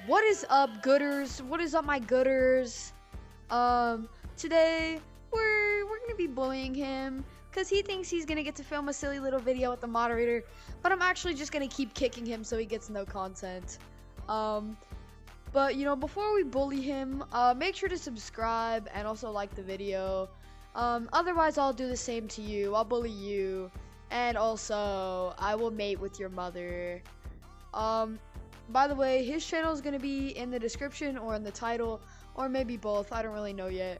What is up, gooders? What is up, my gooders? Today we're gonna be bullying him because he thinks he's gonna get to film a silly little video with the moderator, but I'm actually just gonna keep kicking him so he gets no content. But you know, before we bully him, make sure to subscribe and also like the video. Otherwise I'll do the same to you. I'll bully you, and also I will mate with your mother. By the way, his channel is going to be in the description or in the title, or maybe both. I don't really know yet.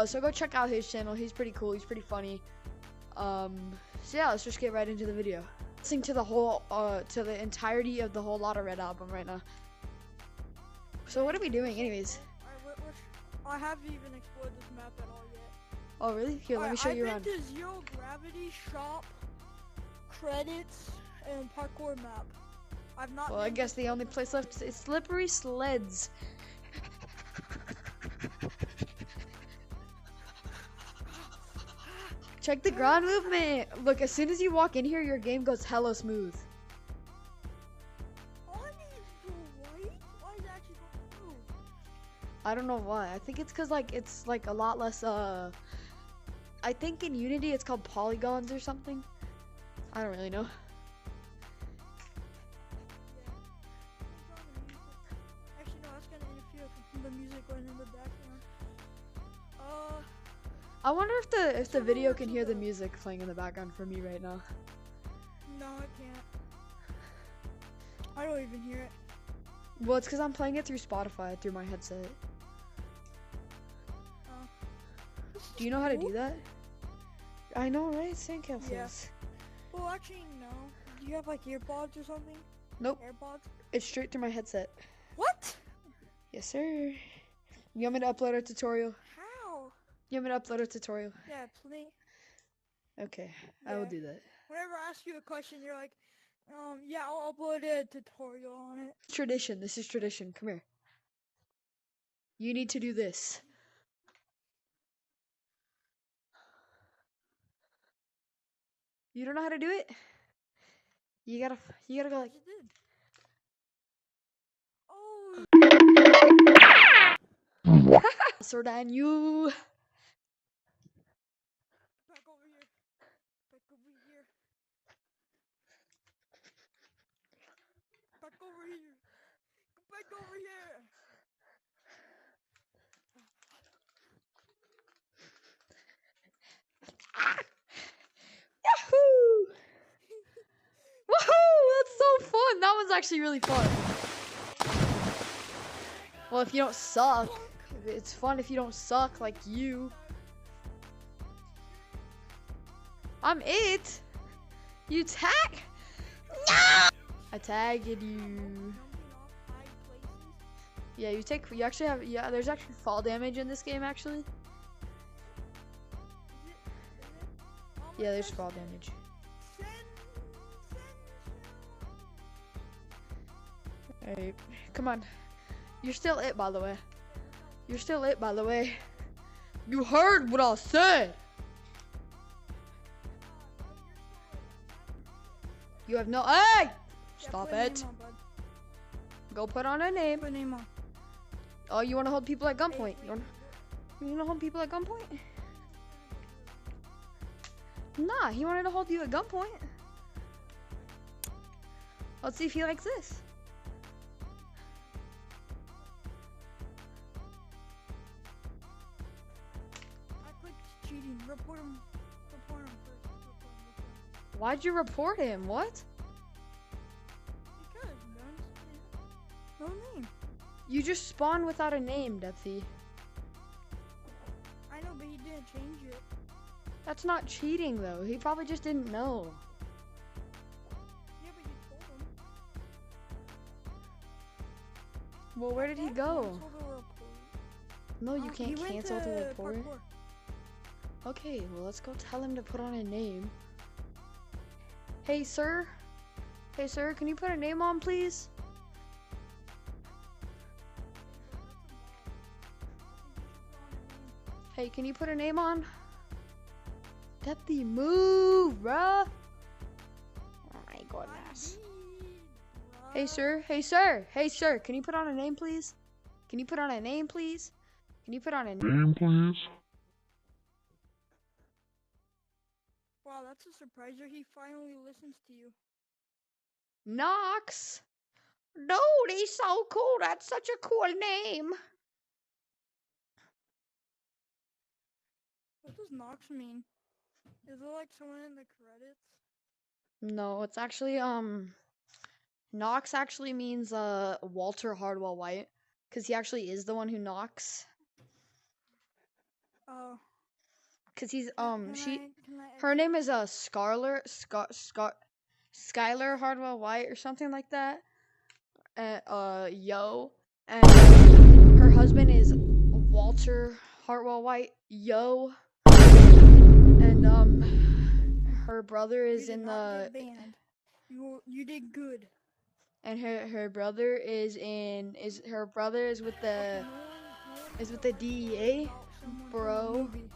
So go check out his channel. He's pretty cool. He's pretty funny. So yeah, let's just get right into the video. Listening to the whole, to the entirety of the whole Lot of Red album right now. So what are we doing anyways? I haven't even explored this map at all yet. Oh really? Here, let me show you around. I've been to Zero Gravity, Shop, Credits, and Parkour map. I've not. Well, I guess the only place left is Slippery Sleds. Check the ground movement. Look, as soon as you walk in here, your game goes hella smooth. Why is it actually going smooth? I don't know why. I think it's because it's like a lot less. I think in Unity it's called polygons or something. I don't really know. The music going in the background. I wonder if the video can hear the music playing in the background for me right now. No, I can't. I don't even hear it. Well, it's because I'm playing it through Spotify through my headset. Do you know how to do that? I know, right? Sandcastles. Yeah. Well, actually, no. Do you have like earpods or something? Nope. AirPods? It's straight through my headset. What? Yes, sir. You want me to upload a tutorial? How? You want me to upload a tutorial? Yeah, please. Okay, I will do that. Whenever I ask you a question, you're like, yeah, I'll upload a tutorial on it. Tradition. This is tradition. Come here. You need to do this. You don't know how to do it? You gotta go like. Oh. Sword on you. Back over here. Back over here. Back over here. Back over here. Yahoo! Woohoo! That's so fun. That was actually really fun. Well, if you don't suck, it's fun if you don't suck like you. I'm it. You tag? No! I tagged you. Yeah, you actually have, yeah, there's actually fall damage in this game actually. Yeah, there's fall damage. Alright, come on. You're still it, by the way. You're still it, by the way. You heard what I said. You have no. Hey! Stop it. Go put on a name. Put a name on. Oh, you want to hold people at gunpoint? You want to hold people at gunpoint? Nah, he wanted to hold you at gunpoint. Let's see if he likes this. Cheating. Report him. Report him first. Report him. Why'd you report him? What? Because no name. You just spawned without a name, Depthy. I know, but he didn't change it. That's not cheating, though. He probably just didn't know. Yeah, but you told him. Well, where did he go? Cancel the report. No, you can't cancel the report. Parkour. Okay, well, let's go tell him to put on a name. Hey, sir. Hey, sir, can you put a name on, please? Hey, can you put a name on? Depthy, move, bruh. Oh my goodness. Hey sir, hey sir, hey sir, can you put on a name please? Can you put on a name please? Can you put on a name please? Wow, that's a surpriser. He finally listens to you. Knox? Dude, he's so cool. That's such a cool name. What does Knox mean? Is it like someone in the credits? No, it's actually Knox actually means Walter Hardwell White, because he actually is the one who knocks. Oh. Cause he's Can she I her name is Skylar Hardwell White or something like that. Yo, and her husband is Walter Hartwell White. Yo, and her brother is you did in not the get banned. You did good. and her brother is with the Okay, no one is with the DEA, about someone from a bro. movie.